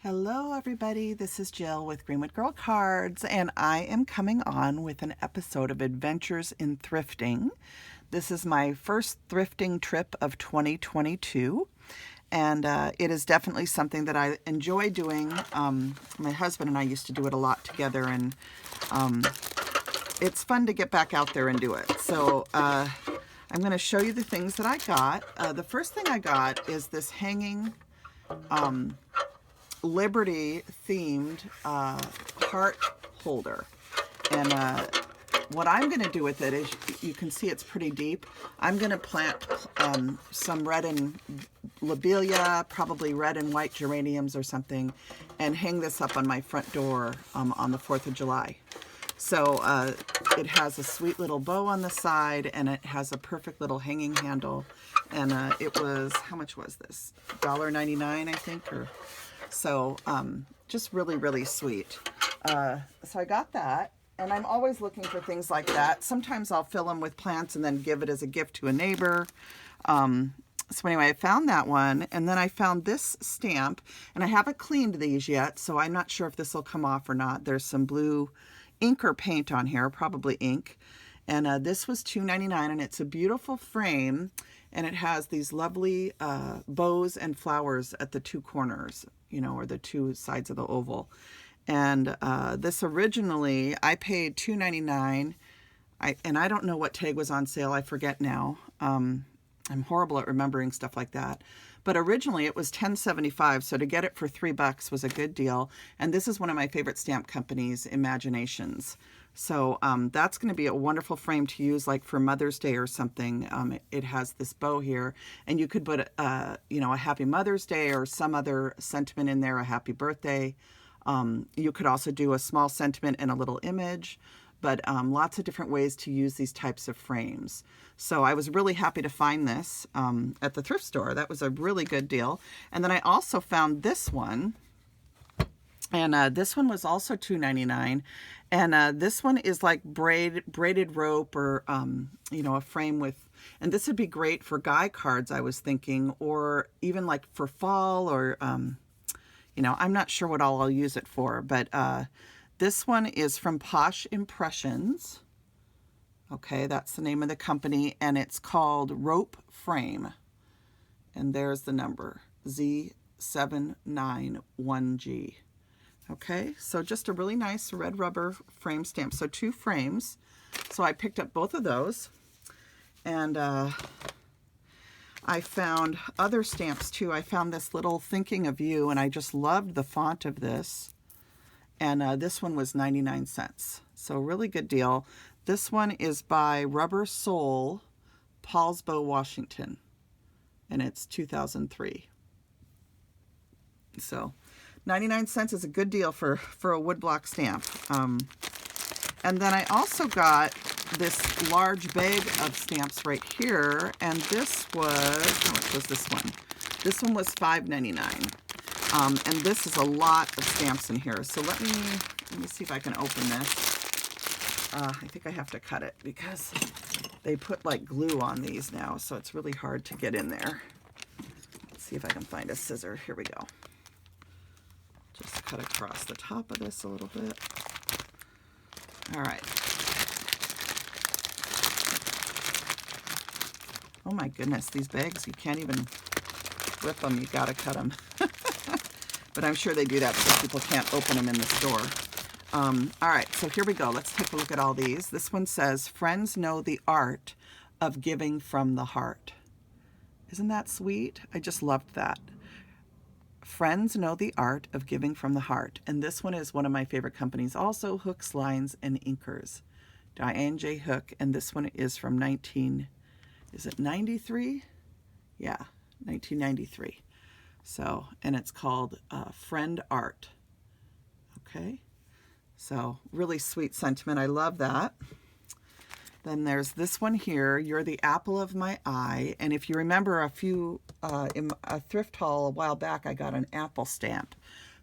Hello everybody, this is Jill with Greenwood Girl Cards, and I am coming on with an episode of Adventures in Thrifting. This is my first thrifting trip of 2022, and it is definitely something that I enjoy doing. My husband and I used to do it a lot together, and it's fun to get back out there and do it. So I'm going to show you the things that I got. The first thing I got is this hanging Liberty themed heart holder, and what I'm going to do with it is, you can see it's pretty deep. I'm going to plant some red and lobelia, probably red and white geraniums or something, and hang this up on my front door on the 4th of July. So it has a sweet little bow on the side, and it has a perfect little hanging handle, and it was, how much was this? $1.99, I think, or so. Just really, really sweet. So I got that, and I'm always looking for things like that. Sometimes I'll fill them with plants and then give it as a gift to a neighbor. So anyway, I found that one, and then I found this stamp, and I haven't cleaned these yet, so I'm not sure if this will come off or not. There's some blue ink or paint on here, probably ink, and this was $2.99, and it's a beautiful frame, and it has these lovely bows and flowers at the two corners, you know, or the two sides of the oval. And this originally, I paid $2.99, and I don't know what tag was on sale, I forget now. I'm horrible at remembering stuff like that. But originally it was $10.75, so to get it for $3 was a good deal. And this is one of my favorite stamp companies, Imaginations. So that's going to be a wonderful frame to use, like for Mother's Day or something. It has this bow here, and you could put, you know, a Happy Mother's Day or some other sentiment in there, a Happy Birthday. You could also do a small sentiment and a little image, but lots of different ways to use these types of frames. So I was really happy to find this at the thrift store. That was a really good deal. And then I also found this one, and this one was also $2.99. And this one is like braided rope, or you know, a frame with, and this would be great for guy cards, I was thinking, or even like for fall, or you know, I'm not sure what all I'll use it for, but this one is from Posh Impressions. Okay, that's the name of the company, and it's called Rope Frame. And there's the number, Z791G. Okay, so just a really nice red rubber frame stamp. So 2 frames. So I picked up both of those. And I found other stamps too. I found this little Thinking of You, and I just loved the font of this. And this one was 99 cents. So really good deal. This one is by Rubber Soul, Paulsbo, Washington. And it's 2003. So 99 cents is a good deal for a woodblock stamp. And then I also got this large bag of stamps right here. And this was, how much was this one? This one was $5.99. And this is a lot of stamps in here. So let me see if I can open this. I think I have to cut it because they put like glue on these now, so it's really hard to get in there. Let's see if I can find a scissor. Here we go. Just cut across the top of this a little bit. All right. Oh my goodness, these bags, you can't even rip them. You gotta cut them. But I'm sure they do that so people can't open them in the store. All right, so here we go. Let's take a look at all these. This one says, "Friends know the art of giving from the heart." Isn't that sweet? I just loved that. Friends know the art of giving from the heart. And this one is one of my favorite companies also, Hooks, Lines, and Inkers. Diane J. Hook, and this one is from 93? Yeah, 1993. So, and it's called Friend Art. Okay, so really sweet sentiment. I love that. Then there's this one here, "You're the apple of my eye." And if you remember in a thrift haul a while back, I got an apple stamp.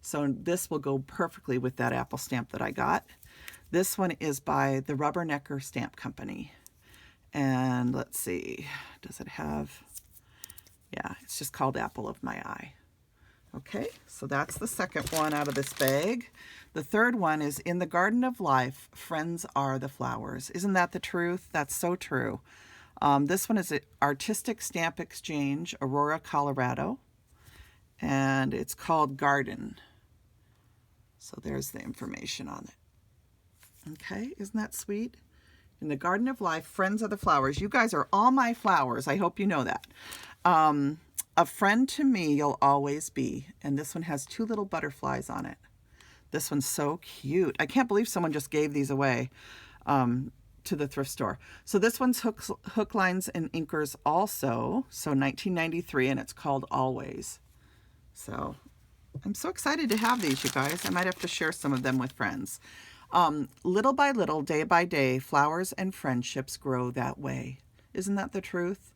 So this will go perfectly with that apple stamp that I got. This one is by the Rubbernecker Stamp Company. And let's see, does it have, yeah, it's just called Apple of My Eye. Okay, so that's the second one out of this bag. The third one is In the Garden of Life, Friends Are the Flowers. Isn't that the truth? That's so true. This one is an Artistic Stamp Exchange, Aurora, Colorado. And it's called Garden. So there's the information on it. Okay, isn't that sweet? In the Garden of Life, Friends Are the Flowers. You guys are all my flowers. I hope you know that. A friend to me you'll always be. And this one has 2 little butterflies on it. This one's so cute. I can't believe someone just gave these away to the thrift store. So this one's hook lines and inkers also. So 1993, and it's called Always. So I'm so excited to have these, you guys. I might have to share some of them with friends. Little by little, day by day, flowers and friendships grow that way. Isn't that the truth?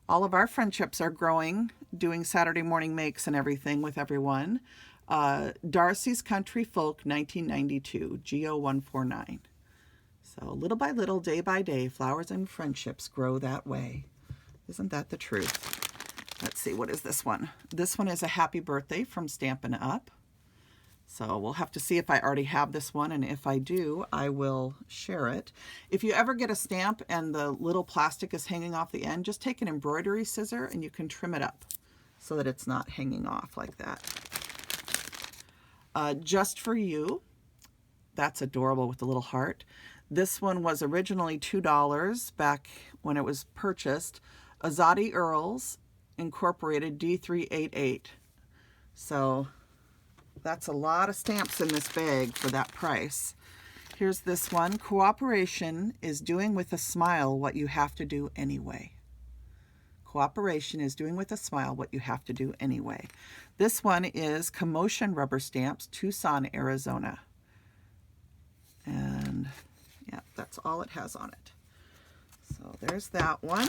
All of our friendships are growing, doing Saturday morning makes and everything with everyone. Darcy's Country Folk, 1992, GO149. So little by little, day by day, flowers and friendships grow that way. Isn't that the truth? Let's see, what is this one? This one is a happy birthday from Stampin' Up. So we'll have to see if I already have this one, and if I do, I will share it. If you ever get a stamp and the little plastic is hanging off the end, just take an embroidery scissor and you can trim it up so that it's not hanging off like that. Just for You. That's adorable with the little heart. This one was originally $2 back when it was purchased. Azadi Earls Incorporated D388. So that's a lot of stamps in this bag for that price. Here's this one. Cooperation is doing with a smile what you have to do anyway. Cooperation is doing with a smile what you have to do anyway. This one is Commotion Rubber Stamps, Tucson, Arizona. And yeah, that's all it has on it. So there's that one.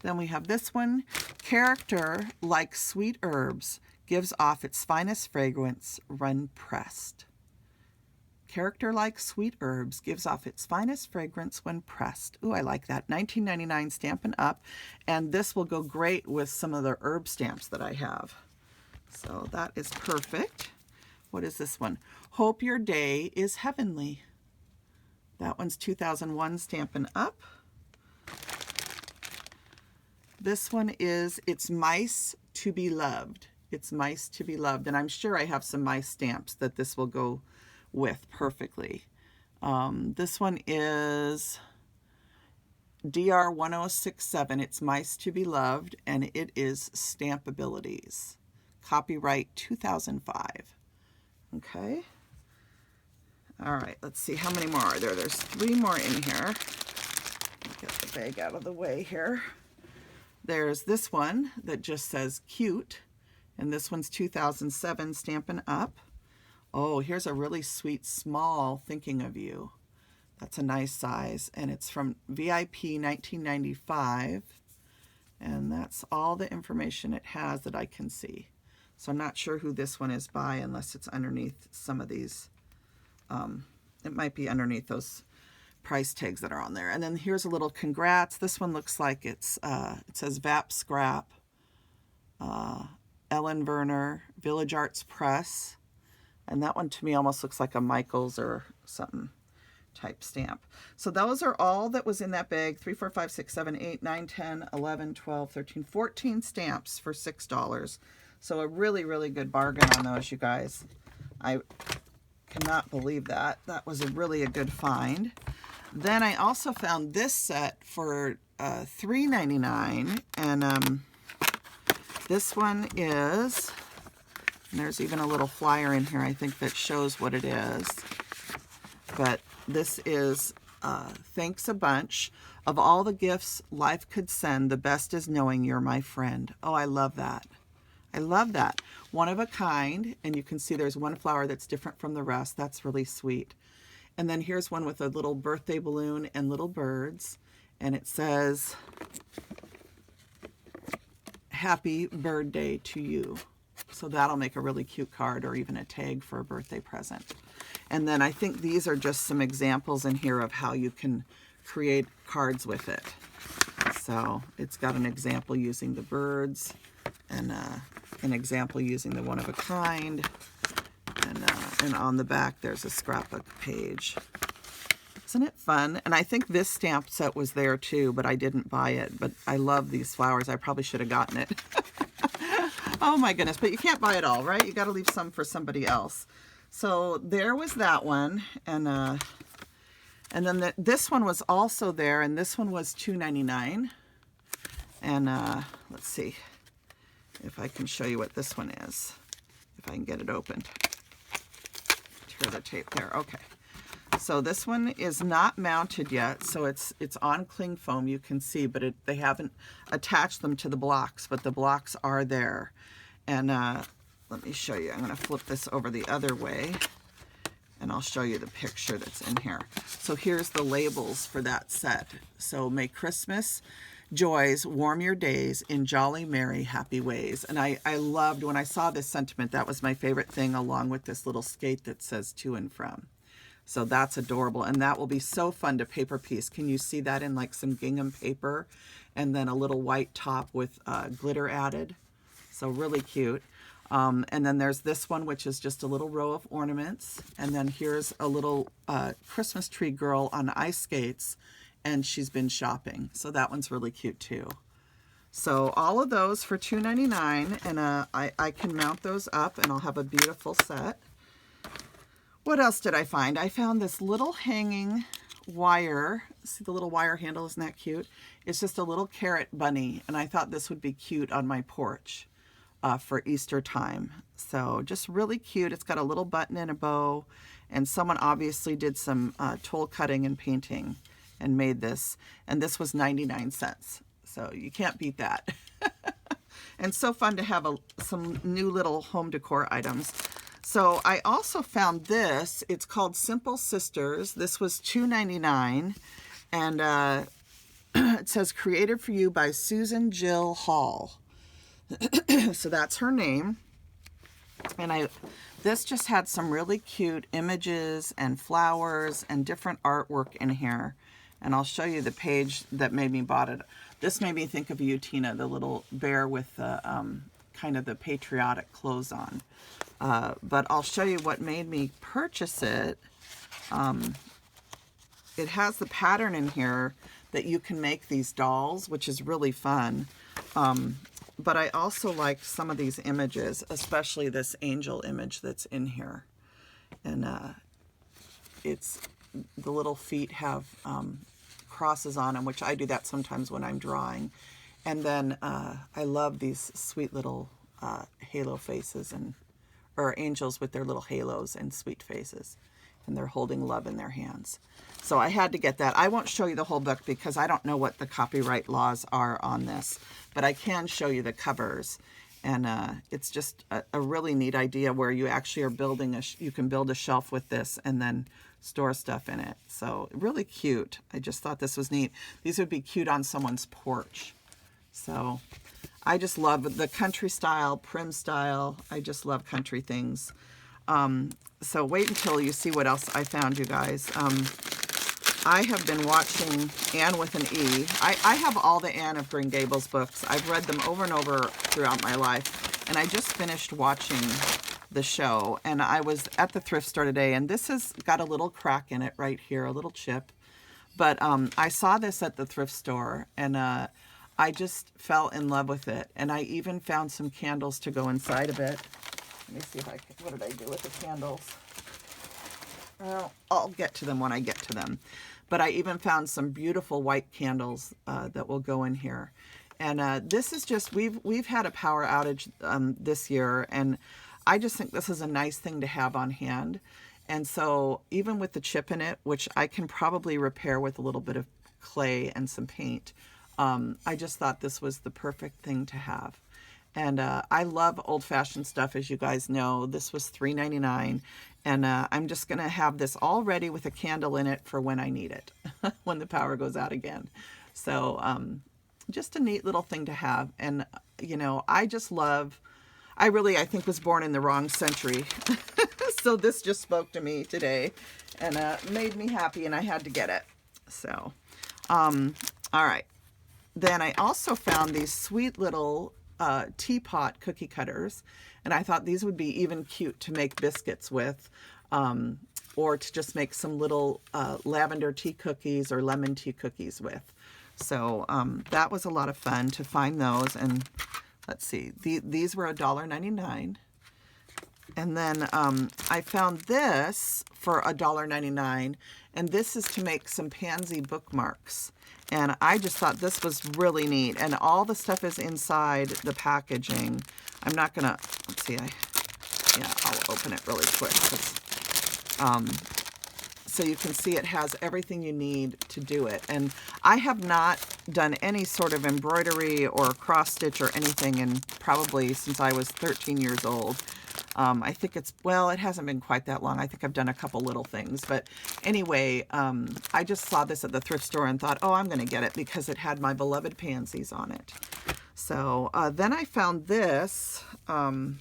Then we have this one. Character Like Sweet Herbs gives off its finest fragrance when pressed. Character Like Sweet Herbs gives off its finest fragrance when pressed. Ooh, I like that. 1999 Stampin' Up. And this will go great with some of the herb stamps that I have. So that is perfect. What is this one? Hope Your Day is Heavenly. That one's 2001 Stampin' Up. This one is It's Mice to Be Loved. It's Mice to Be Loved. And I'm sure I have some mice stamps that this will go with perfectly. This one is DR1067. It's Mice to Be Loved, and it is Stampabilities. Copyright 2005. Okay. All right, let's see how many more are there. There's 3 more in here. Get the bag out of the way here. There's this one that just says cute, and this one's 2007 Stampin' Up. Oh, here's a really sweet small Thinking of You. That's a nice size, and it's from VIP 1995, and that's all the information it has that I can see. So I'm not sure who this one is by unless it's underneath some of these. It might be underneath those price tags that are on there. And then here's a little congrats. This one looks like it's it says VAP Scrap, Ellen Werner, Village Arts Press, and that one to me almost looks like a Michaels or something type stamp. So those are all that was in that bag. 3, 4, 5, 6, 7, 8, 9, 10, 11, 12, 13, 14 stamps for $6. So a really, really good bargain on those, you guys. I cannot believe that. That was a good find. Then I also found this set for $3.99, and this one is, and there's even a little flyer in here I think that shows what it is, but this is thanks a bunch. Of all the gifts life could send, the best is knowing you're my friend. Oh, I love that. I love that. One of a kind, and you can see there's one flower that's different from the rest. That's really sweet. And then here's one with a little birthday balloon and little birds, and it says, Happy Birthday to You. So that'll make a really cute card or even a tag for a birthday present. And then I think these are just some examples in here of how you can create cards with it. So it's got an example using the birds and an example using the one of a kind. And on the back, there's a scrapbook page. Isn't it fun? And I think this stamp set was there too, but I didn't buy it. But I love these flowers. I probably should have gotten it. Oh my goodness, but you can't buy it all, right? You got to leave some for somebody else. So there was that one. And then this one was also there, and this one was $2.99. And let's see if I can show you what this one is, if I can get it opened. Tear the tape there. Okay. So this one is not mounted yet, so it's on cling foam, you can see, but they haven't attached them to the blocks, but the blocks are there. And let me show you. I'm going to flip this over the other way, and I'll show you the picture that's in here. So here's the labels for that set. So may Christmas joys warm your days in jolly, merry, happy ways. And I loved when I saw this sentiment. That was my favorite thing, along with this little skate that says to and from. So that's adorable, and that will be so fun to paper piece. Can you see that in like some gingham paper, and then a little white top with glitter added? So really cute. And then there's this one, which is just a little row of ornaments. And then here's a little Christmas tree girl on ice skates, and she's been shopping. So that one's really cute too. So all of those for $2.99, and I can mount those up, and I'll have a beautiful set. What else did I find? I found this little hanging wire. See the little wire handle? Isn't that cute? It's just a little carrot bunny, and I thought this would be cute on my porch for Easter time. So just really cute. It's got a little button and a bow, and someone obviously did some tool cutting and painting and made this, and this was 99 cents. So you can't beat that. And so fun to have some new little home decor items. So I also found this. It's called Simple Sisters. This was $2.99, and it says created for you by Susan Jill Hall. So that's her name. And this just had some really cute images and flowers and different artwork in here. And I'll show you the page that made me bought it. This made me think of you, Tina, the little bear with the kind of the patriotic clothes on. But I'll show you what made me purchase it. It has the pattern in here that you can make these dolls, which is really fun. But I also like some of these images, especially this angel image that's in here. And it's the little feet have crosses on them, which I do that sometimes when I'm drawing. And then I love these sweet little halo faces, or angels with their little halos and sweet faces, and they're holding love in their hands. So I had to get that. I won't show you the whole book because I don't know what the copyright laws are on this, but I can show you the covers. And it's just a really neat idea where you actually are building you can build a shelf with this and then store stuff in it. So really cute. I just thought this was neat. These would be cute on someone's porch. So I just love the country style, prim style. I just love country things. So wait until you see what else I found, you guys. I have been watching Anne with an E. I have all the Anne of Green Gables books. I've read them over and over throughout my life. And I just finished watching the show. And I was at the thrift store today, and this has got a little crack in it right here, a little chip. But I saw this at the thrift store, and I just fell in love with it. And I even found some candles to go inside of it. Let me see if I can, what did I do with the candles? Well, I'll get to them when I get to them. But I even found some beautiful white candles that will go in here. And this is just, we've had a power outage this year, and I just think this is a nice thing to have on hand. And so even with the chip in it, which I can probably repair with a little bit of clay and some paint, I just thought this was the perfect thing to have. And I love old-fashioned stuff, as you guys know. This was $3.99, and I'm just going to have this all ready with a candle in it for when I need it, when the power goes out again. So just a neat little thing to have. And, you know, I just love, I think was born in the wrong century. So this just spoke to me today and made me happy, and I had to get it. So, all right. Then I also found these sweet little Teapot cookie cutters, and I thought these would be even cute to make biscuits with, or to just make some little lavender tea cookies or lemon tea cookies with. So that was a lot of fun to find those. And let's see, these were $1.99. And then I found this for $1.99, and this is to make some pansy bookmarks. And I just thought this was really neat. And all the stuff is inside the packaging. I'm not gonna, let's see, I'll open it really quick. So you can see it has everything you need to do it. And I have not done any sort of embroidery or cross stitch or anything in probably since I was 13 years old. I think it hasn't been quite that long. I think I've done a couple little things. But anyway, I just saw this at the thrift store and thought, oh, I'm going to get it because it had my beloved pansies on it. So then I found this, and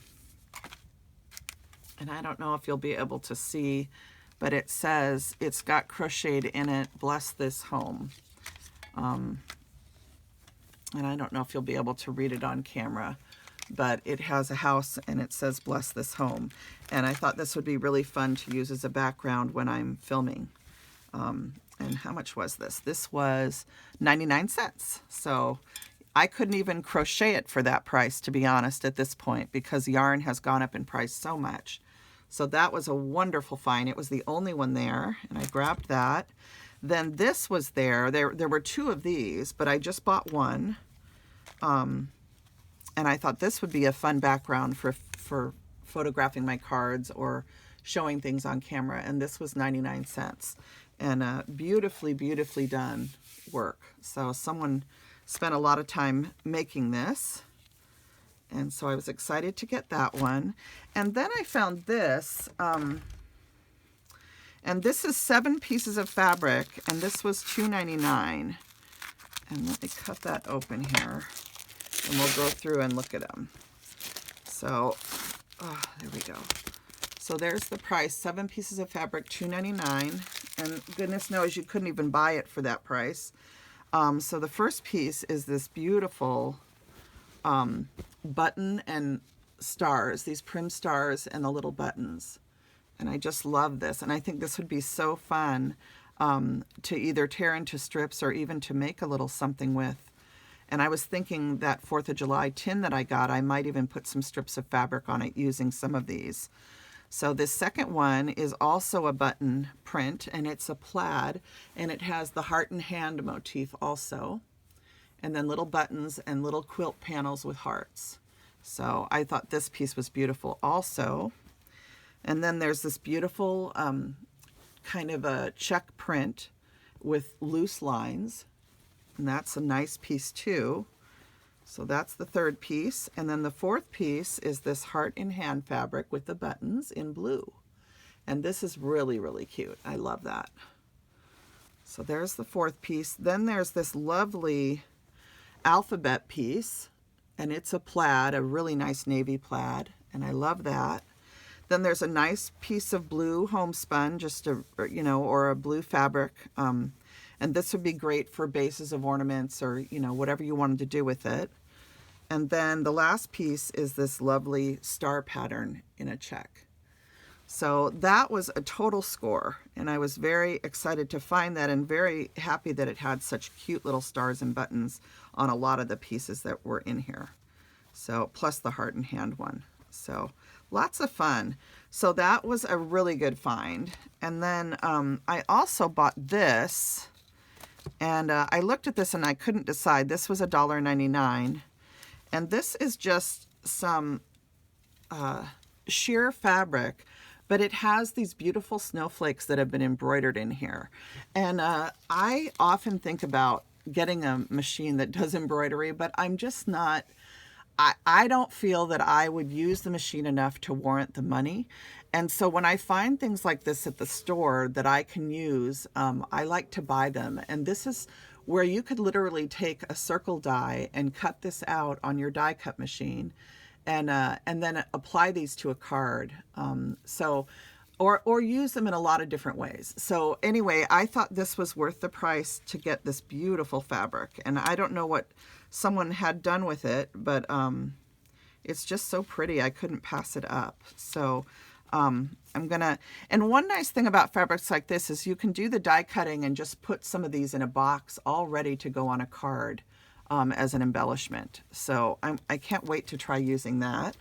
I don't know if you'll be able to see, but it says it's got crocheted in it, bless this home. And I don't know if you'll be able to read it on camera, but it has a house and it says bless this home. And I thought this would be really fun to use as a background when I'm filming. And how much was this? This was 99 cents. So I couldn't even crochet it for that price, to be honest, at this point, because yarn has gone up in price so much. So that was a wonderful find. It was the only one there, and I grabbed that. Then this was there. There were two of these, but I just bought one. And I thought this would be a fun background for photographing my cards or showing things on camera. And this was 99 cents. And beautifully, beautifully done work. So someone spent a lot of time making this. And so I was excited to get that one. And then I found this. And this is 7 pieces of fabric. And this was $2.99. And let me cut that open here. And we'll go through and look at them. So, there we go. So there's the price, 7 pieces of fabric, $2.99. And goodness knows you couldn't even buy it for that price. So the first piece is this beautiful button and stars, these prim stars and the little buttons. And I just love this. And I think this would be so fun to either tear into strips or even to make a little something with. And I was thinking that 4th of July tin that I got, I might even put some strips of fabric on it using some of these. So this second one is also a button print, and it's a plaid, and it has the heart and hand motif also. And then little buttons and little quilt panels with hearts. So I thought this piece was beautiful also. And then there's this beautiful kind of a check print with loose lines. And that's a nice piece too. So that's the third piece. And then the fourth piece is this heart in hand fabric with the buttons in blue. And this is really, really cute. I love that. So there's the fourth piece. Then there's this lovely alphabet piece. And it's a plaid, a really nice navy plaid. And I love that. Then there's a nice piece of blue homespun, just a, or a blue fabric. And this would be great for bases of ornaments or, whatever you wanted to do with it. And then the last piece is this lovely star pattern in a check. So that was a total score. And I was very excited to find that and very happy that it had such cute little stars and buttons on a lot of the pieces that were in here. So plus the heart and hand one. So lots of fun. So that was a really good find. And then I also bought this. And I looked at this and I couldn't decide. This was $1.99. And this is just some sheer fabric, but it has these beautiful snowflakes that have been embroidered in here. And I often think about getting a machine that does embroidery, but I'm just not, I don't feel that I would use the machine enough to warrant the money. And so when I find things like this at the store that I can use, I like to buy them. And this is where you could literally take a circle die and cut this out on your die cut machine and then apply these to a card. So or use them in a lot of different ways. So anyway, I thought this was worth the price to get this beautiful fabric. And I don't know what someone had done with it, but it's just so pretty. I couldn't pass it up. So I'm gonna, and one nice thing about fabrics like this is you can do the die cutting and just put some of these in a box all ready to go on a card as an embellishment. So I can't wait to try using that.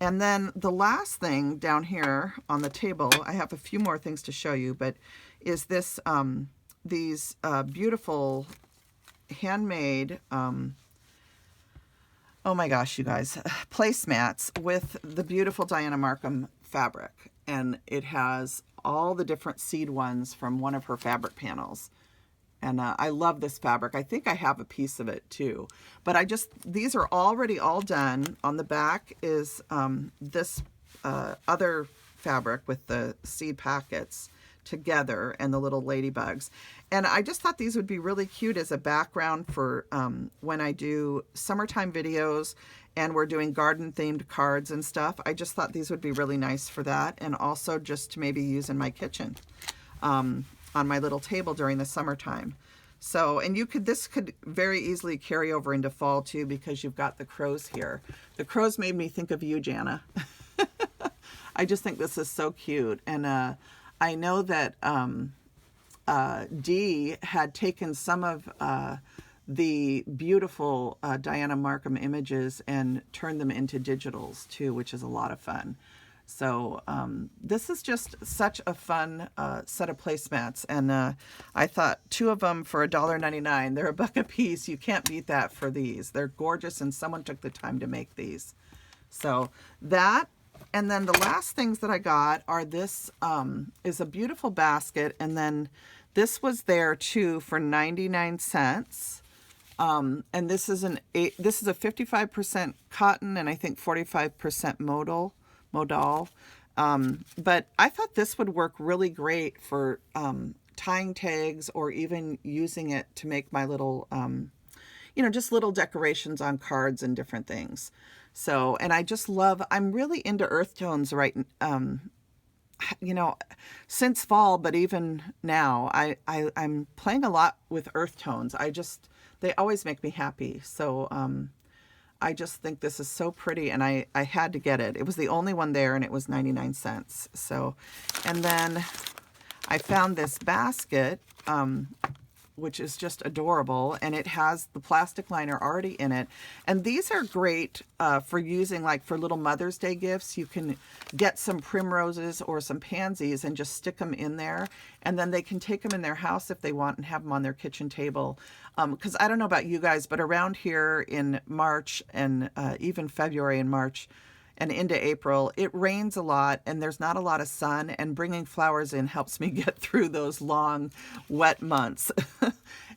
And then the last thing down here on the table, I have a few more things to show you, but is this, these beautiful handmade, oh my gosh, you guys, placemats with the beautiful Diana Markham fabric. And it has all the different seed ones from one of her fabric panels. And I love this fabric. I think I have a piece of it too. But these are already all done. On the back is this other fabric with the seed packets together and the little ladybugs. And I just thought these would be really cute as a background for when I do summertime videos and we're doing garden themed cards and stuff. I just thought these would be really nice for that, and also just to maybe use in my kitchen. On my little table during the summertime. So, and this could very easily carry over into fall too, because you've got the crows here. The crows made me think of you, Jana. I just think this is so cute. And I know that Dee had taken some of the beautiful Diana Markham images and turned them into digitals too, which is a lot of fun. So this is just such a fun set of placemats, and I thought 2 of them for $1.99. They're $1 a piece. You can't beat that for these. They're gorgeous, and someone took the time to make these. So that, and then the last things that I got are this is a beautiful basket, and then this was there too for 99 cents. And this is a 55% cotton and I think 45% modal. But I thought this would work really great for tying tags, or even using it to make my little, just little decorations on cards and different things. So, and I just love, I'm really into earth tones right, since fall, but even now, I'm playing a lot with earth tones. They always make me happy. So, I just think this is so pretty, and I had to get it. It was the only one there, and it was 99 cents. So, and then I found this basket, which is just adorable, and it has the plastic liner already in it. And these are great for using, like for little Mother's Day gifts. You can get some primroses or some pansies and just stick them in there, and then they can take them in their house if they want and have them on their kitchen table. Because I don't know about you guys, but around here in March and even February and March and into April, it rains a lot and there's not a lot of sun, and bringing flowers in helps me get through those long, wet months.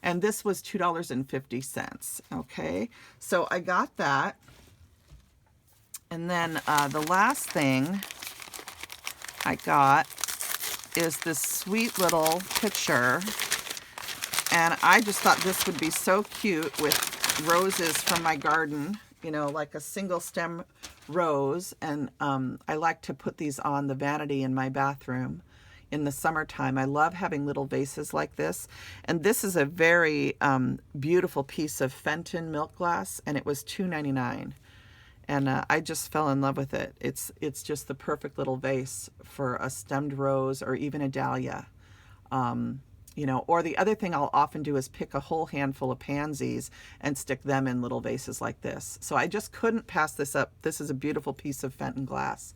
And this was $2.50. Okay, so I got that. And then the last thing I got is this sweet little picture. And I just thought this would be so cute with roses from my garden, like a single stem rose. And I like to put these on the vanity in my bathroom in the summertime. I love having little vases like this. And this is a very beautiful piece of Fenton milk glass, and it was $2.99. And I just fell in love with it. It's just the perfect little vase for a stemmed rose or even a dahlia. Or the other thing I'll often do is pick a whole handful of pansies and stick them in little vases like this. So I just couldn't pass this up. This is a beautiful piece of Fenton glass.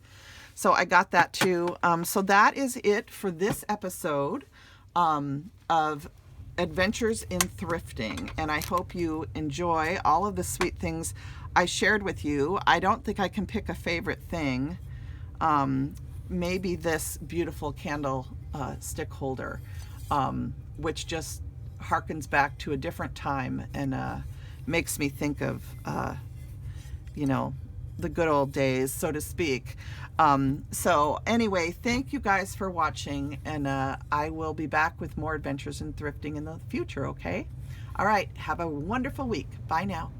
So I got that too. So that is it for this episode of Adventures in Thrifting. And I hope you enjoy all of the sweet things I shared with you. I don't think I can pick a favorite thing. Maybe this beautiful candle stick holder. Which just harkens back to a different time and makes me think of, the good old days, so to speak. So anyway, thank you guys for watching, and I will be back with more adventures in thrifting in the future, okay? All right, have a wonderful week. Bye now.